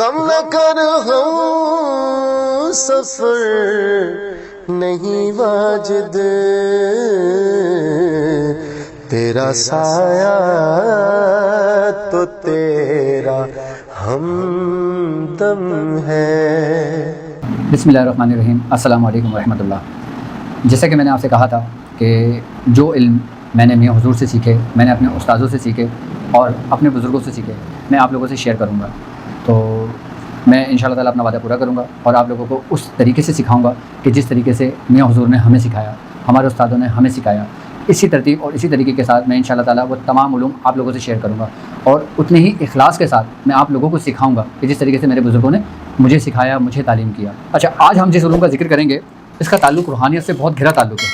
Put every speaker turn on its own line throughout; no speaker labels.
غم نہ کر ہم سفر نہیں واجد، تیرا سایہ تو تیرا ہمدم ہے۔
بسم اللہ الرحمن الرحیم۔ السلام علیکم ورحمۃ اللہ۔ جیسا کہ میں نے آپ سے کہا تھا کہ جو علم میں نے میاں حضور سے سیکھے، میں نے اپنے استاذوں سے سیکھے اور اپنے بزرگوں سے سیکھے، میں آپ لوگوں سے شیئر کروں گا۔ تو میں انشاءاللہ تعالیٰ اپنا وعدہ پورا کروں گا اور آپ لوگوں کو اس طریقے سے سکھاؤں گا کہ جس طریقے سے میاں حضور نے ہمیں سکھایا، ہمارے استادوں نے ہمیں سکھایا، اسی ترتیب اور اسی طریقے کے ساتھ میں انشاءاللہ تعالیٰ وہ تمام علوم آپ لوگوں سے شیئر کروں گا، اور اتنے ہی اخلاص کے ساتھ میں آپ لوگوں کو سکھاؤں گا کہ جس طریقے سے میرے بزرگوں نے مجھے سکھایا، مجھے تعلیم کیا۔ اچھا، آج ہم جس علوم کا ذکر کریں گے اس کا تعلق روحانیت سے بہت گہرا تعلق ہے،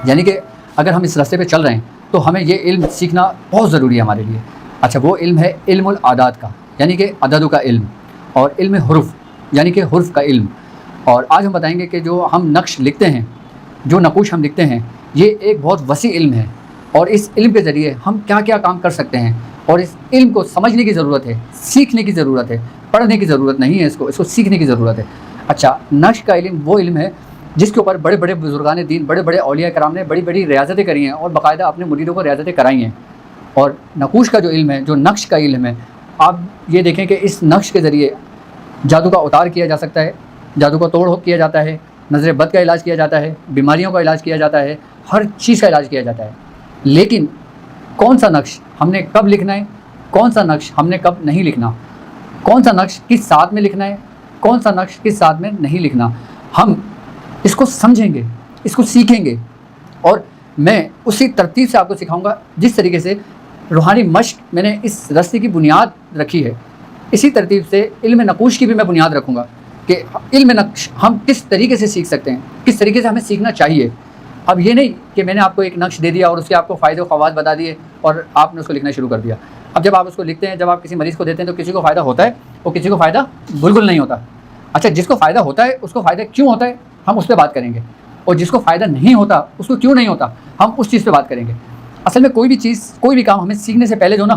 یعنی کہ اگر ہم اس راستے پہ چل رہے ہیں تو ہمیں یہ علم سیکھنا بہت ضروری ہے ہمارے لیے۔ اچھا، وہ علم ہے علم العادات کا، یعنی کہ عددوں کا علم، اور علم حروف یعنی کہ حرف کا علم۔ اور آج ہم بتائیں گے کہ جو ہم نقش لکھتے ہیں، جو نقوش ہم لکھتے ہیں، یہ ایک بہت وسیع علم ہے، اور اس علم کے ذریعے ہم کیا کیا کام کر سکتے ہیں، اور اس علم کو سمجھنے کی ضرورت ہے، سیکھنے کی ضرورت ہے، پڑھنے کی ضرورت نہیں ہے، اس کو سیکھنے کی ضرورت ہے۔ اچھا، نقش کا علم وہ علم ہے جس کے اوپر بڑے بڑے بزرگان دین، بڑے بڑے اولیاء کرام نے بڑی بڑی ریاضتیں کری ہیں اور باقاعدہ اپنے مریدوں کو ریاضتیں کرائی ہیں۔ اور نقوش کا جو علم ہے، جو نقش کا علم ہے، آپ یہ دیکھیں کہ اس نقش کے ذریعے جادو کا اتار کیا جا سکتا ہے، جادو کا توڑ کیا جاتا ہے، نظر بد کا علاج کیا جاتا ہے، بیماریوں کا علاج کیا جاتا ہے، ہر چیز کا علاج کیا جاتا ہے۔ لیکن کون سا نقش ہم نے کب لکھنا ہے، کون سا نقش ہم نے کب نہیں لکھنا، کون سا نقش کس ساتھ میں لکھنا ہے، کون سا نقش کس ساتھ میں نہیں لکھنا، ہم اس کو سمجھیں گے، اس کو سیکھیں گے، اور میں اسی ترتیب سے آپ کو سکھاؤں گا جس طریقے سے روحانی مشق میں نے اس راستے کی بنیاد رکھی ہے، اسی ترتیب سے علم نقوش کی بھی میں بنیاد رکھوں گا کہ علم نقش ہم کس طریقے سے سیکھ سکتے ہیں، کس طریقے سے ہمیں سیکھنا چاہیے۔ اب یہ نہیں کہ میں نے آپ کو ایک نقش دے دیا اور اس کے آپ کو فائدے و فوائد بتا دیے اور آپ نے اس کو لکھنا شروع کر دیا۔ اب جب آپ اس کو لکھتے ہیں، جب آپ کسی مریض کو دیتے ہیں تو کسی کو فائدہ ہوتا ہے اور کسی کو فائدہ بالکل نہیں ہوتا۔ اچھا، جس کو فائدہ ہوتا ہے اس کو فائدہ کیوں ہوتا ہے ہم اس پہ بات کریں گے، اور جس کو فائدہ نہیں ہوتا اس کو کیوں نہیں ہوتا ہم اس چیز پہ بات کریں گے۔ اصل میں کوئی بھی چیز، کوئی بھی کام ہمیں سیکھنے سے پہلے جو نا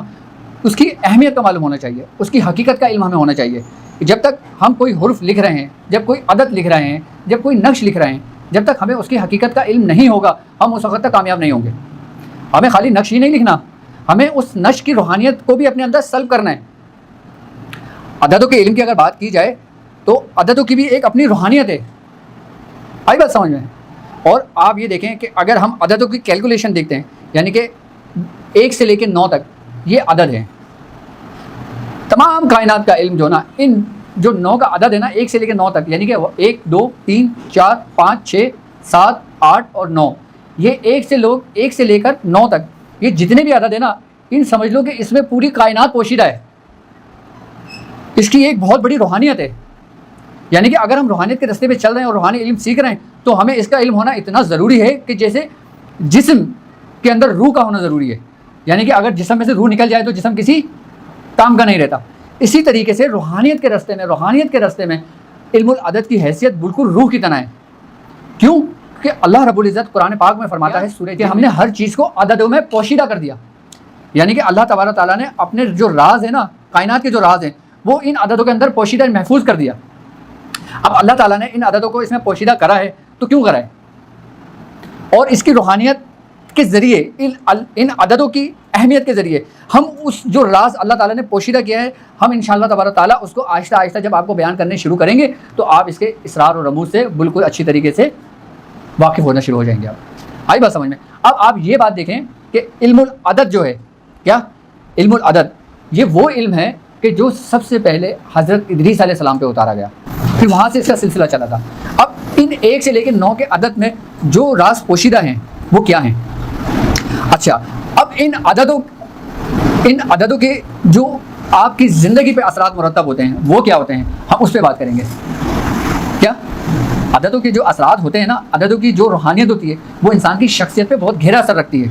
اس کی اہمیت کا معلوم ہونا چاہیے، اس کی حقیقت کا علم ہمیں ہونا چاہیے۔ جب تک ہم کوئی حرف لکھ رہے ہیں، جب کوئی عدد لکھ رہے ہیں، جب کوئی نقش لکھ رہے ہیں، جب تک ہمیں اس کی حقیقت کا علم نہیں ہوگا ہم اس وقت تک کامیاب نہیں ہوں گے۔ ہمیں خالی نقش ہی نہیں لکھنا، ہمیں اس نقش کی روحانیت کو بھی اپنے اندر سلب کرنا ہے۔ عددوں کے علم کی اگر بات کی جائے تو عددوں کی بھی ایک اپنی روحانیت ہے، آئی بات سمجھ میں؟ اور آپ یہ دیکھیں کہ اگر ہم عددوں کی کیلکولیشن دیکھتے ہیں، یعنی کہ 1 سے لے کے 9 تک یہ عدد ہیں، تمام کائنات کا علم جو نا، ان جو 9 کا عدد ہے نا، 1 سے لے کے 9 تک، یعنی کہ 1 2 3 4 5 6 7 8 اور 9، یہ 1 سے لے کر 9 تک یہ جتنے بھی عدد ہیں نا، ان سمجھ لو کہ اس میں پوری کائنات پوشیدہ ہے، اس کی ایک بہت بڑی روحانیت ہے۔ یعنی کہ اگر ہم روحانیت کے راستے پہ چل رہے ہیں اور روحانی علم سیکھ رہے ہیں تو ہمیں اس کا علم ہونا اتنا ضروری ہے کہ جیسے جسم کے اندر روح کا ہونا ضروری ہے، یعنی کہ اگر جسم میں سے روح نکل جائے تو جسم کسی کام کا نہیں رہتا۔ اسی طریقے سے روحانیت کے راستے میں علم العدد کی حیثیت بالکل روح کی طرح ہے۔ کیوں کہ اللہ رب العزت قرآن پاک میں فرماتا ہے سورہ کہ ہم نے ہر چیز کو عددوں میں پوشیدہ کر دیا، یعنی کہ اللہ تبارک تعالیٰ نے اپنے جو راز ہیں نا، کائنات کے جو راز ہیں وہ ان عددوں کے اندر پوشیدہ محفوظ کر دیا۔ اب اللہ تعالیٰ نے ان عددوں کو اس میں پوشیدہ کرا ہے تو کیوں کرا ہے، اور اس کی روحانیت کے ذریعے، ان عددوں کی اہمیت کے ذریعے ہم اس جو راز اللہ تعالیٰ نے پوشیدہ کیا ہے، ہم انشاءاللہ تبارک تعالیٰ اس کو آہستہ آہستہ جب آپ کو بیان کرنے شروع کریں گے تو آپ اس کے اسرار اور رموز سے بالکل اچھی طریقے سے واقف ہونا شروع ہو جائیں گے۔ آپ آئی بات سمجھ میں؟ اب آپ یہ بات دیکھیں کہ علم العدد جو ہے، کیا علم العدد، یہ وہ علم ہے کہ جو سب سے پہلے حضرت ادریس علیہ السلام پہ اتارا گیا، پھر وہاں سے اس کا سلسلہ چلا تھا۔ اب ان 1 سے لے کے 9 کے عدد میں جو راز پوشیدہ ہیں وہ کیا ہیں؟ اچھا، اب ان عددوں کے جو آپ کی زندگی پہ اثرات مرتب ہوتے ہیں وہ کیا ہوتے ہیں، ہم اس پہ بات کریں گے۔ کیا عددوں کے جو اثرات ہوتے ہیں نا، عددوں کی جو روحانیت ہوتی ہے وہ انسان کی شخصیت پہ بہت گہرا اثر رکھتی ہے۔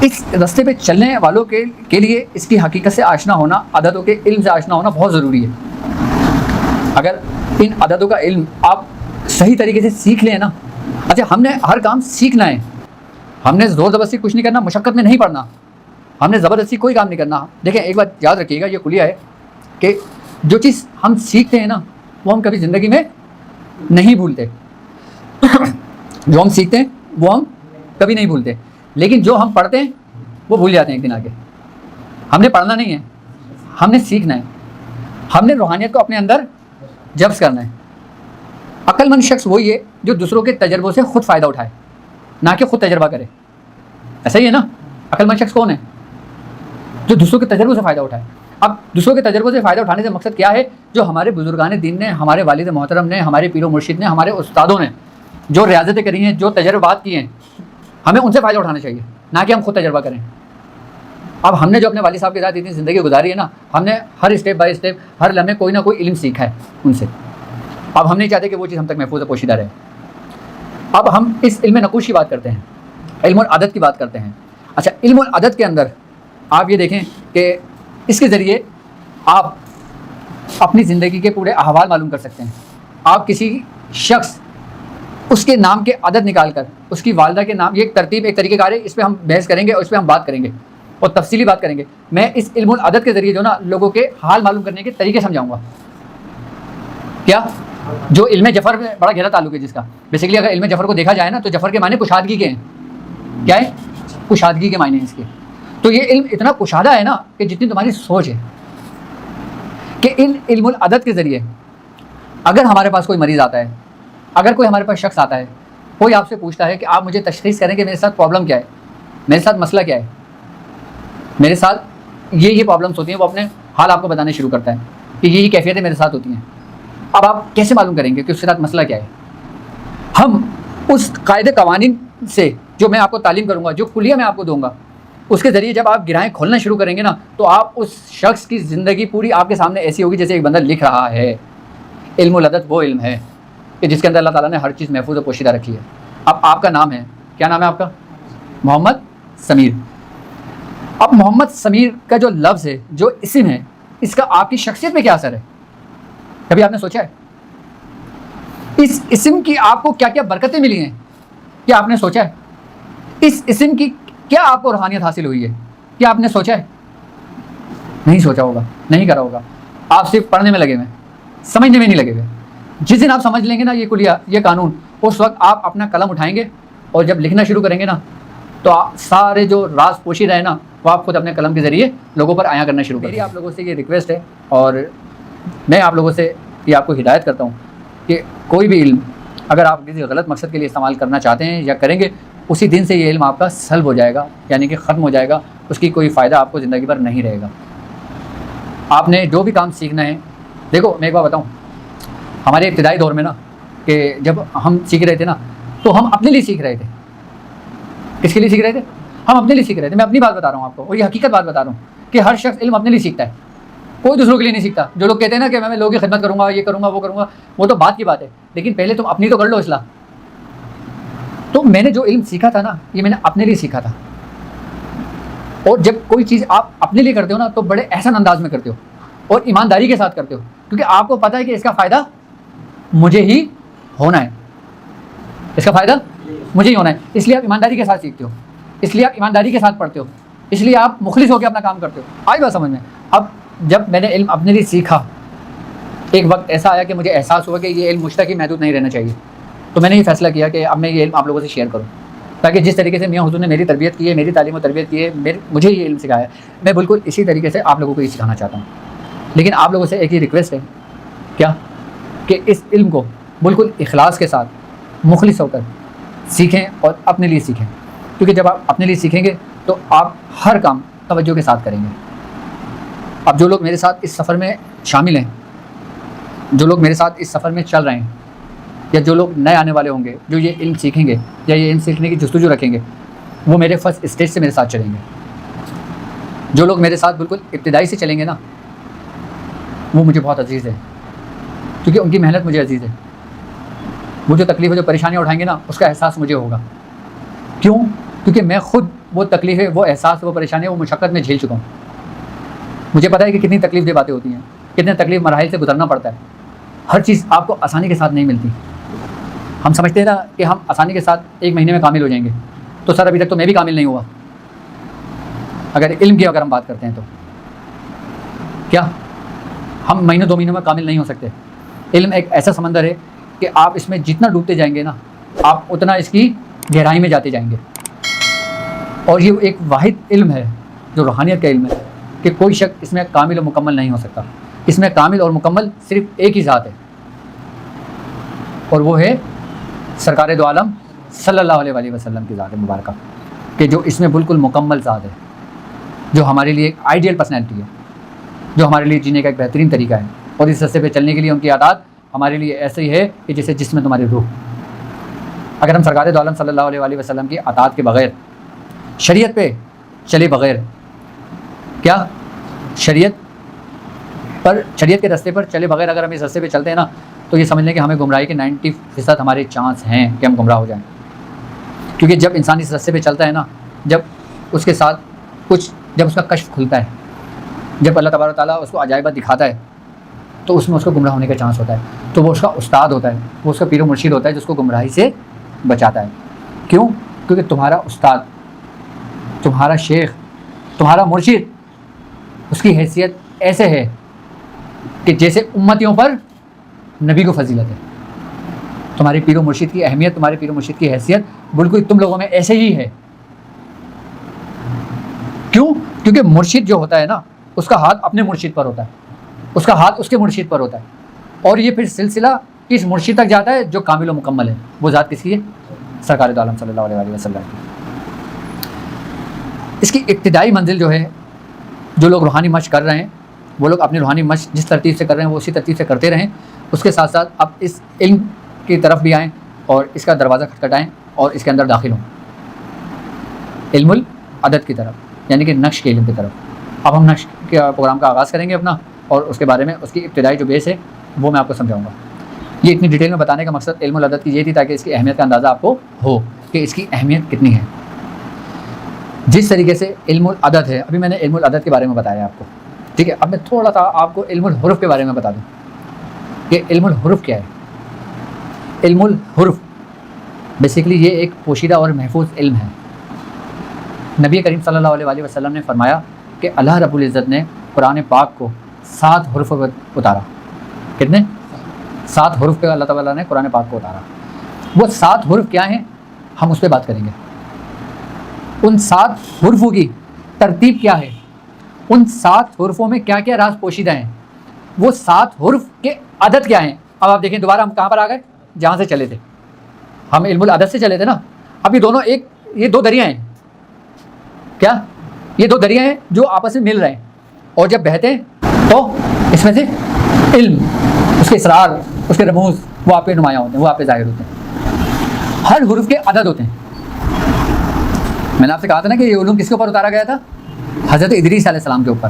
اس راستے پہ چلنے والوں کے لیے اس کی حقیقت سے آشنا ہونا، عددوں کے علم سے آشنا ہونا بہت ضروری ہے۔ اگر ان عددوں کا علم آپ صحیح طریقے سے سیکھ لیں نا، اچھا ہم نے ہر کام سیکھنا ہے، ہم نے زور زبردستی کچھ نہیں کرنا، مشقت میں نہیں پڑنا، ہم نے زبردستی کوئی کام نہیں کرنا۔ دیکھیں ایک بات یاد رکھیے گا، یہ کلیہ ہے، کہ جو چیز ہم سیکھتے ہیں نا وہ ہم کبھی زندگی میں نہیں بھولتے جو ہم سیکھتے ہیں وہ ہم کبھی نہیں بھولتے، لیکن جو ہم پڑھتے ہیں وہ بھول جاتے ہیں ایک دن آگے۔ ہم نے پڑھنا نہیں ہے، ہم نے سیکھنا ہے، ہم نے روحانیت کو اپنے اندر جذب کرنا ہے۔ عقل مند شخص وہی ہے جو دوسروں کے تجربوں سے خود فائدہ اٹھائے، نہ کہ خود تجربہ کرے۔ ایسا ہی ہے نا؟ عقل مند شخص کون ہے؟ جو دوسروں کے تجربوں سے فائدہ اٹھائے۔ اب دوسروں کے تجربوں سے فائدہ اٹھانے سے مقصد کیا ہے؟ جو ہمارے بزرگان دین نے، ہمارے والد محترم نے، ہمارے پیر و مرشد نے، ہمارے استادوں نے جو ریاضتیں کری ہیں، جو تجربات کیے ہیں، ہمیں ان سے فائدہ اٹھانا چاہیے، نہ کہ ہم خود تجربہ کریں۔ اب ہم نے جو اپنے والد صاحب کے ساتھ اتنی زندگی گزاری ہے نا، ہم نے ہر اسٹیپ بائی اسٹیپ، ہر لمحے کوئی نہ کوئی علم سیکھا ہے ان سے۔ اب ہم نہیں چاہتے کہ وہ چیز ہم تک محفوظ و پوشیدہ رہے۔ اب ہم اس علم نقوش کی بات کرتے ہیں، علم العدد کی بات کرتے ہیں۔ اچھا، علم العدد کے اندر آپ یہ دیکھیں کہ اس کے ذریعے آپ اپنی زندگی کے پورے احوال معلوم کر سکتے ہیں۔ آپ کسی شخص اس کے نام کے عدد نکال کر، اس کی والدہ کے نام، یہ ایک ترتیب، ایک طریقہ کار ہے، اس پہ ہم بحث کریں گے اور اس پہ ہم بات کریں گے اور تفصیلی بات کریں گے۔ میں اس علم العدد کے ذریعے جو نا لوگوں کے حال معلوم کرنے کے طریقے سمجھاؤں گا۔ کیا؟ جو علم جفر میں بڑا گہرا تعلق ہے جس کا، بیسیکلی اگر علم جفر کو دیکھا جائے نا تو جفر کے معنی کشادگی کے ہیں۔ کیا ہے؟ کشادگی کے معنی ہیں اس کے۔ تو یہ علم اتنا کشادہ ہے نا کہ جتنی تمہاری سوچ ہے، کہ ان علم العدد کے ذریعے اگر ہمارے پاس کوئی مریض آتا ہے، اگر کوئی ہمارے پاس شخص آتا ہے، کوئی آپ سے پوچھتا ہے کہ آپ مجھے تشخیص کریں کہ میرے ساتھ پرابلم کیا ہے، میرے ساتھ مسئلہ کیا ہے، میرے ساتھ یہ پرابلمس ہوتی ہیں، وہ اپنے حال آپ کو بتانے شروع کرتا ہے کہ یہ کیفیتیں میرے ساتھ ہوتی ہیں۔ اب آپ کیسے معلوم کریں گے کہ اس کے ساتھ مسئلہ کیا ہے؟ ہم اس قاعدے قوانین سے جو میں آپ کو تعلیم کروں گا، جو کلیہ میں آپ کو دوں گا، اس کے ذریعے جب آپ گرہیں کھولنا شروع کریں گے نا تو آپ اس شخص کی زندگی پوری آپ کے سامنے ایسی ہوگی جیسے ایک بندہ لکھ رہا ہے۔ علم العدد وہ علم ہے کہ جس کے اندر اللہ تعالیٰ نے ہر چیز محفوظ و پوشیدہ رکھی ہے۔ اب آپ کا نام ہے، کیا نام ہے آپ کا؟ محمد سمیر۔ اب محمد سمیر کا جو لفظ ہے، جو اسم ہے، اس کا آپ کی شخصیت پہ کیا اثر ہے؟ کبھی آپ نے سوچا ہے اس اسم کی آپ کو کیا کیا برکتیں ملی ہیں؟ کیا آپ نے سوچا ہے اس اسم کی کیا آپ کو روحانیت حاصل ہوئی ہے؟ کیا آپ نے سوچا ہے؟ نہیں سوچا ہوگا، نہیں کرا ہوگا۔ آپ صرف پڑھنے میں لگے ہوئے، سمجھنے میں نہیں لگے ہوئے۔ جس دن آپ سمجھ لیں گے نا یہ کلیہ، یہ قانون، اس وقت آپ اپنا قلم اٹھائیں گے اور جب لکھنا شروع کریں گے نا تو سارے جو راز پوشیدہ ہے نا وہ آپ خود اپنے قلم کے ذریعے لوگوں پر عیاں کرنا شروع کریں۔ میری آپ لوگوں سے یہ ریکویسٹ ہے اور میں آپ لوگوں سے یہ آپ کو ہدایت کرتا ہوں کہ کوئی بھی علم اگر آپ کسی غلط مقصد کے لیے استعمال کرنا چاہتے ہیں یا کریں گے، اسی دن سے یہ علم آپ کا سلب ہو جائے گا، یعنی کہ ختم ہو جائے گا، اس کی کوئی فائدہ آپ کو زندگی بھر نہیں رہے گا۔ آپ نے جو بھی کام سیکھنا ہے، دیکھو میں ایک بار بتاؤں، ہمارے ابتدائی دور میں نا کہ جب ہم سیکھ رہے تھے نا تو ہم اپنے لیے سیکھ رہے تھے۔ کس کے لیے سیکھ رہے تھے؟ ہم اپنے لیے سیکھ رہے تھے۔ میں اپنی بات بتا رہا ہوں آپ کو اور یہ حقیقت بات بتا رہا ہوں کہ ہر شخص علم اپنے لیے سیکھتا ہے، کوئی دوسروں کے لیے نہیں سیکھتا۔ جو لوگ کہتے ہیں نا کہ میں لوگوں کی خدمت کروں گا، یہ کروں گا، وہ کروں گا، وہ تو بات کی بات ہے، لیکن پہلے تم اپنی تو کر لو اصلاح۔ تو میں نے جو علم سیکھا تھا نا یہ میں نے اپنے لیے سیکھا تھا، اور جب کوئی چیز آپ اپنے لیے کرتے ہو نا تو بڑے احسن انداز میں کرتے ہو اور ایمانداری کے ساتھ کرتے ہو، کیونکہ آپ کو پتہ ہے کہ اس کا فائدہ مجھے ہی ہونا ہے، اس کا فائدہ مجھے ہی ہونا ہے، اس لیے آپ ایمانداری کے ساتھ سیکھتے ہو، اس لیے آپ ایمانداری کے ساتھ پڑھتے ہو، اس لیے آپ مخلص ہو کے اپنا کام کرتے ہو۔ آئی بات سمجھ میں؟ اب جب میں نے علم اپنے لیے سیکھا، ایک وقت ایسا آیا کہ مجھے احساس ہوا کہ یہ علم مجھ تک ہی محدود نہیں رہنا چاہیے، تو میں نے یہ فیصلہ کیا کہ اب میں یہ علم آپ لوگوں سے شیئر کروں، تاکہ جس طریقے سے میاں حضور نے میری تربیت کی ہے، میری تعلیم و تربیت کی ہے، مجھے یہ علم سکھایا ہے، میں بالکل اسی طریقے سے آپ لوگوں کو یہ سکھانا چاہتا ہوں۔ لیکن آپ لوگوں سے ایک ہی ریکویسٹ ہے، کیا کہ اس علم کو بالکل اخلاص کے ساتھ مخلص ہو کر سیکھیں اور اپنے لیے سیکھیں، کیونکہ جب آپ اپنے لیے سیکھیں گے تو آپ ہر کام توجہ کے ساتھ کریں گے۔ اب جو لوگ میرے ساتھ اس سفر میں شامل ہیں، جو لوگ میرے ساتھ اس سفر میں چل رہے ہیں، یا جو لوگ نئے آنے والے ہوں گے جو یہ علم سیکھیں گے یا یہ علم سیکھنے کی جستجو رکھیں گے، وہ میرے فرسٹ اسٹیج سے میرے ساتھ چلیں گے۔ جو لوگ میرے ساتھ بالکل ابتدائی سے چلیں گے نا وہ مجھے بہت عزیز ہے، کیونکہ ان کی محنت مجھے عزیز ہے۔ وہ جو تکلیف جو پریشانیاں اٹھائیں گے نا اس کا احساس مجھے ہوگا۔ کیوں؟ کیونکہ میں خود وہ تکلیفیں، وہ احساس، وہ پریشانیاں، وہ مشقت میں جھیل چکا ہوں۔ مجھے پتہ ہے کہ کتنی تکلیف دہ باتیں ہوتی ہیں، کتنے تکلیف مراحل سے گزرنا پڑتا ہے۔ ہر چیز آپ کو آسانی کے ساتھ نہیں ملتی۔ ہم سمجھتے ہیں نا کہ ہم آسانی کے ساتھ ایک مہینے میں کامل ہو جائیں گے، تو سر ابھی تک تو میں بھی کامل نہیں ہوا۔ اگر علم کی اگر ہم بات کرتے ہیں تو کیا ہم مہینوں 2 مہینوں میں کامل نہیں ہو سکتے. علم ایک ایسا سمندر ہے کہ آپ اس میں جتنا ڈوبتے جائیں گے نا آپ اتنا اس کی گہرائی میں جاتے جائیں گے. اور یہ ایک واحد علم ہے جو روحانیت کا علم ہے کہ کوئی شخص اس میں کامل و مکمل نہیں ہو سکتا. اس میں کامل اور مکمل صرف ایک ہی ذات ہے اور وہ ہے سرکار دو عالم صلی اللہ علیہ وسلم کی ذات مبارکہ, کہ جو اس میں بالکل مکمل ذات ہے, جو ہمارے لیے ایک آئیڈیل پرسنالٹی ہے, جو ہمارے لیے جینے کا ایک بہترین طریقہ ہے. اور اس رستے پہ چلنے کے لیے ان کی عادات ہمارے لیے ایسے ہی ہے کہ جیسے جس میں تمہاری روح. اگر ہم سرکار دو عالم صلی اللہ علیہ وسلم کی عطاعت کے بغیر, شریعت پہ چلے بغیر, کیا شریعت کے رستے پر چلے بغیر اگر ہم اس رستے پہ چلتے ہیں نا تو یہ سمجھ لیں کہ ہمیں گمراہی کے 90% ہمارے چانس ہیں کہ ہم گمراہ ہو جائیں. کیونکہ جب انسان اس رستے پہ چلتا ہے نا, جب اس کے ساتھ جب اس کا کشف کھلتا ہے, جب اللہ تبارک و تعالیٰ اس کو عجائبات دکھاتا ہے تو اس میں اس کو گمراہ ہونے کا چانس ہوتا ہے. تو وہ اس کا استاد ہوتا ہے, وہ اس کا پیر و مرشد ہوتا ہے جو اس کو گمراہی سے بچاتا ہے. کیوں؟ کیونکہ تمہارا استاد, تمہارا شیخ, تمہارا مرشد, اس کی حیثیت ایسے ہے کہ جیسے امتیوں پر نبی کو فضیلت ہے. تمہارے پیر و مرشد کی اہمیت, تمہارے پیر و مرشد کی حیثیت بالکل تم لوگوں میں ایسے ہی ہے. کیوں؟ کیونکہ مرشد جو ہوتا ہے نا اس کا ہاتھ اپنے مرشد پر ہوتا ہے, اس کا ہاتھ اس کے مرشد پر ہوتا ہے, اور یہ پھر سلسلہ اس مرشد تک جاتا ہے جو کامل و مکمل ہے. وہ ذات کس کی ہے؟ سرکار دو عالم صلی اللہ علیہ وسلم کی. اس کی ابتدائی منزل جو ہے, جو لوگ روحانی مشق کر رہے ہیں وہ لوگ اپنی روحانی مشق جس ترتیب سے کر رہے ہیں وہ اسی ترتیب سے کرتے رہیں. اس کے ساتھ ساتھ اب اس علم کی طرف بھی آئیں اور اس کا دروازہ کھٹکھٹائیں اور اس کے اندر داخل ہوں, علم العدد کی طرف, یعنی کہ نقش کے علم کی طرف. اب ہم نقش کے پروگرام کا آغاز کریں گے اپنا, اور اس کے بارے میں اس کی ابتدائی جو بیس ہے وہ میں آپ کو سمجھاؤں گا. یہ اتنی ڈیٹیل میں بتانے کا مقصد علم العدد کی یہ تھی تاکہ اس کی اہمیت کا اندازہ آپ کو ہو کہ اس کی اہمیت کتنی ہے. جس طریقے سے علم العدد ہے, ابھی میں نے علم العدد کے بارے میں بتایا آپ کو, ٹھیک ہے. اب میں تھوڑا سا آپ کو علم الحروف کے بارے میں بتا دوں کہ علم الحروف کیا ہے. علم الحروف بیسیکلی یہ ایک پوشیدہ اور محفوظ علم ہے. نبی کریم صلی اللہ علیہ وسلم نے فرمایا کہ اللہ رب العزت نے قرآن پاک کو 7 حروف پر اتارا. کتنے؟ 7 حروف پہ اللہ تعالیٰ نے قرآن پاک کو اتارا. وہ 7 حروف کیا ہیں ہم اس پہ بات کریں گے. ان 7 حروفوں کی ترتیب کیا ہے, ان 7 حروفوں میں کیا کیا راز پوشیدہ ہیں, وہ 7 حروف کے عدد کیا ہیں. اب آپ دیکھیں دوبارہ ہم کہاں پر آ گئے, جہاں سے چلے تھے ہم علم العدد سے چلے تھے نا. اب یہ دونوں یہ 2 دریا ہیں. کیا یہ 2 دریا ہیں جو آپس میں مل رہے ہیں, اور جب بہتے ہیں تو اس میں سے علم, اس کے اسرار, اس کے رموز وہ آپ پہ نمایاں ہوتے ہیں, وہ آپ پہ ظاہر ہوتے ہیں. ہر حرف کے عدد ہوتے ہیں. میں نے آپ سے کہا تھا نا کہ یہ علوم کس کے اوپر اتارا گیا تھا؟ حضرت ادریس علیہ السلام کے اوپر,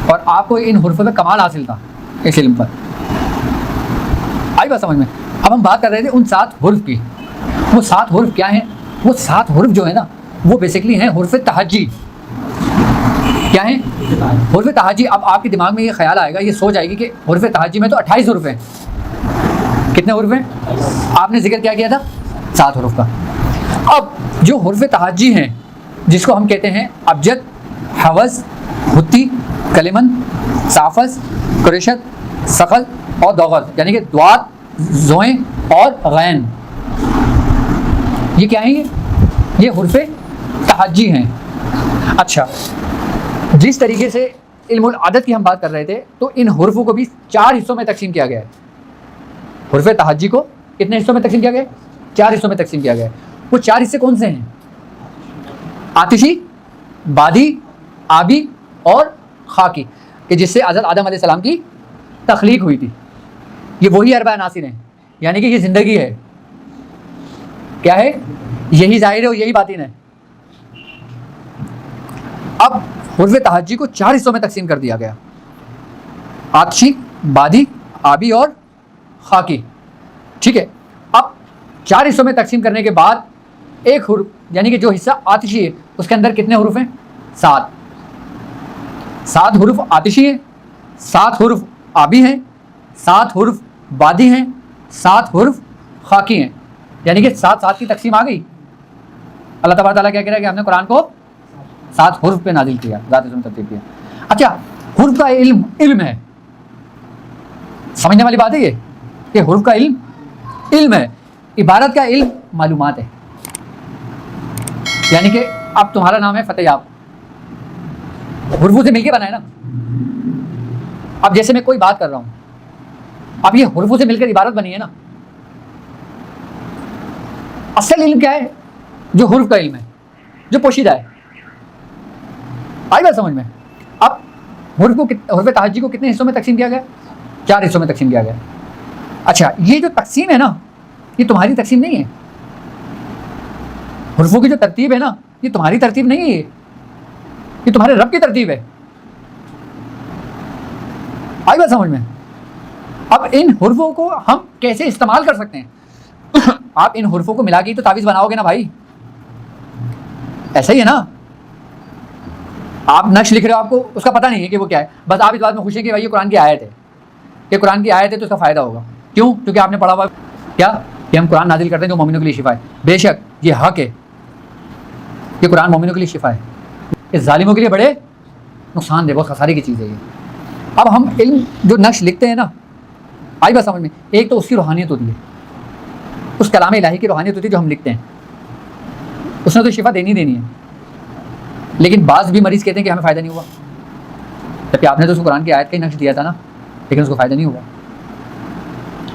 اور آپ کو ان حروف میں کمال حاصل تھا اس علم پر. آئی بات سمجھ میں؟ اب ہم بات کر رہے تھے ان 7 حروف کی. وہ 7 حروف کیا ہیں؟ وہ 7 حروف جو ہے نا وہ بیسکلی ہیں حروف تہجی. کیا ہیں؟ حروف تہجی. اب آپ کے دماغ میں یہ خیال آئے گا, یہ سوچ آئے گی کہ حروف تہجی میں تو 28 حروف ہیں. کتنے حروف ہیں؟ آپ نے ذکر کیا تھا؟ 7 حروف کا. اب جو حروف تہجی ہیں جس کو ہم کہتے ہیں ابجد, حوض, حتی, کلمن, صافس, قریشت, ثقل اور دوغت, یعنی کہ دوات, زوئیں اور غین, یہ کیا ہیں؟ یہ حروف تہجی ہیں. اچھا, جس طریقے سے علم العدد کی ہم بات کر رہے تھے تو ان حروفوں کو بھی 4 حصوں میں تقسیم کیا گیا ہے. حروف تہجی کو کتنے حصوں میں تقسیم کیا گیا ہے؟ 4 حصوں میں تقسیم کیا گیا ہے. وہ 4 حصے کون سے ہیں؟ آتشی, بادی, آبی اور خاکی, کہ جس سے حضرت آدم علیہ السلام کی تخلیق ہوئی تھی. یہ وہی 4 عناصر ہیں, یعنی کہ یہ زندگی ہے. کیا ہے؟ یہی ظاہر ہے اور یہی باطن ہے. اب حروف تہجی کو 4 حصوں میں تقسیم کر دیا گیا, آتشی, بادی, آبی اور خاکی. ٹھیک ہے. اب 4 حصوں میں تقسیم کرنے کے بعد ایک حرف, یعنی کہ جو حصہ آتشی ہے اس کے اندر کتنے حروف ہیں؟ 7. 7 حروف آتشی ہیں, 7 حروف آبی ہیں, 7 حروف بادی ہیں, 7 حروف خاکی ہیں. یعنی کہ 7 کی تقسیم آ گئی. اللہ تبارک تعالیٰ کیا کہہ رہا ہے کہ ہم نے قرآن کو 7 حروف پہ نازل کیا, ذات میں ترتیب کیا. اچھا, حروف کا علم ہے, سمجھنے والی بات ہے یہ کہ حروف کا علم علم ہے، عبارت کا علم معلومات ہے. یعنی کہ اب تمہارا نام ہے فتح یاب، حروفوں سے مل کے بنا ہے نا. اب جیسے میں کوئی بات کر رہا ہوں، اب یہ حروفوں سے مل کر عبارت بنی ہے نا. اصل علم کیا ہے؟ جو حروف کا علم ہے، جو پوشیدہ ہے. آئی بات سمجھ میں؟ اب حروف تہجی کو کتنے حصوں میں تقسیم کیا گیا؟ 4 حصوں میں تقسیم کیا گیا. اچھا، یہ جو تقسیم ہے نا، یہ تمہاری تقسیم نہیں ہے. حروفوں کی جو ترتیب ہے نا، یہ تمہاری ترتیب نہیں ہے، یہ تمہارے رب کی ترتیب ہے. آئی بات سمجھ میں؟ اب ان حروفوں کو ہم کیسے استعمال کر سکتے ہیں؟ آپ ان حروفوں کو ملا کے تو تعویذ بناؤ گے نا بھائی، ایسا ہی ہے نا. آپ نقش لکھ رہے ہو، آپ کو اس کا پتہ نہیں ہے کہ وہ کیا ہے، بس آپ اس بات میں خوش ہیں کہ بھائی یہ قرآن کی آیت ہے، کہ قرآن کی آیت ہے تو اس کا فائدہ ہوگا. کیوں؟ کیونکہ آپ نے پڑھا ہوا کیا کہ ہم قرآن نازل کرتے ہیں جو مومنوں کے لیے شفا ہے. بے شک یہ حق ہے، یہ قرآن مومنوں کے لیے شفا ہے، یہ ظالموں کے لیے بڑے نقصان دہ، بہت خسارے کی چیز ہے یہ. اب ہم علم جو نقش لکھتے ہیں نا، آئی بات سمجھ میں؟ ایک تو اس کی روحانیت ہوتی ہے، اس کلام الہی کی روحانیت ہوتی ہے جو ہم لکھتے ہیں، اس نے تو شفا دینی ہے. لیکن بعض بھی مریض کہتے ہیں کہ ہمیں فائدہ نہیں ہوا، جبکہ آپ نے تو اس کو قرآن کی آیت کا ہی نقش دیا تھا نا، لیکن اس کو فائدہ نہیں ہوا.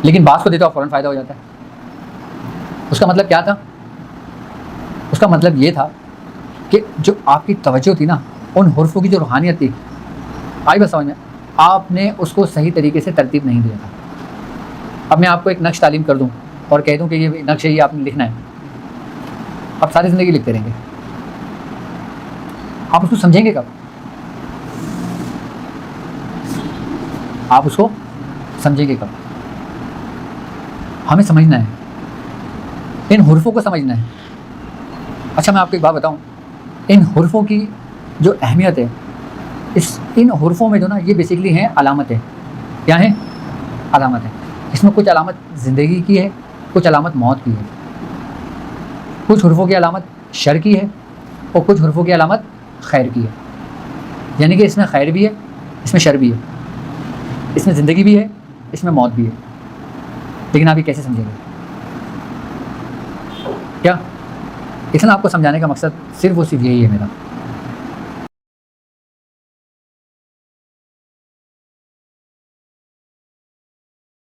لیکن بعض کو دیتے ہو فوراً فائدہ ہو جاتا ہے. اس کا مطلب کیا تھا؟ اس کا مطلب یہ تھا کہ جو آپ کی توجہ تھی نا ان حروفوں کی جو روحانیت تھی، آئی بات سمجھ میں؟ آپ نے اس کو صحیح طریقے سے ترتیب نہیں دیا تھا. اب میں آپ کو ایک نقش تعلیم کر دوں اور کہہ دوں کہ یہ نقش ہے، یہ آپ نے لکھنا ہے، آپ ساری زندگی لکھتے رہیں گے. آپ اس کو سمجھیں گے کب؟ آپ اس کو سمجھیں گے کب؟ ہمیں سمجھنا ہے، ان حروفوں کو سمجھنا ہے. اچھا میں آپ کو ایک بات بتاؤں، ان حروفوں کی جو اہمیت ہے، ان حروفوں میں جو نا یہ بیسیکلی ہیں علامتیں. کیا ہیں؟ علامت ہے. اس میں کچھ علامت زندگی کی ہے، کچھ علامت موت کی ہے، کچھ حروفوں کی علامت شر کی ہے اور کچھ حروفوں کی علامت خیر کی ہے. یعنی کہ اس میں خیر بھی ہے، اس میں شر بھی ہے، اس میں زندگی بھی ہے، اس میں موت بھی ہے. لیکن آپ یہ کیسے سمجھیں گے؟ کیا اس نے آپ کو سمجھانے کا مقصد صرف اور صرف یہی ہے میرا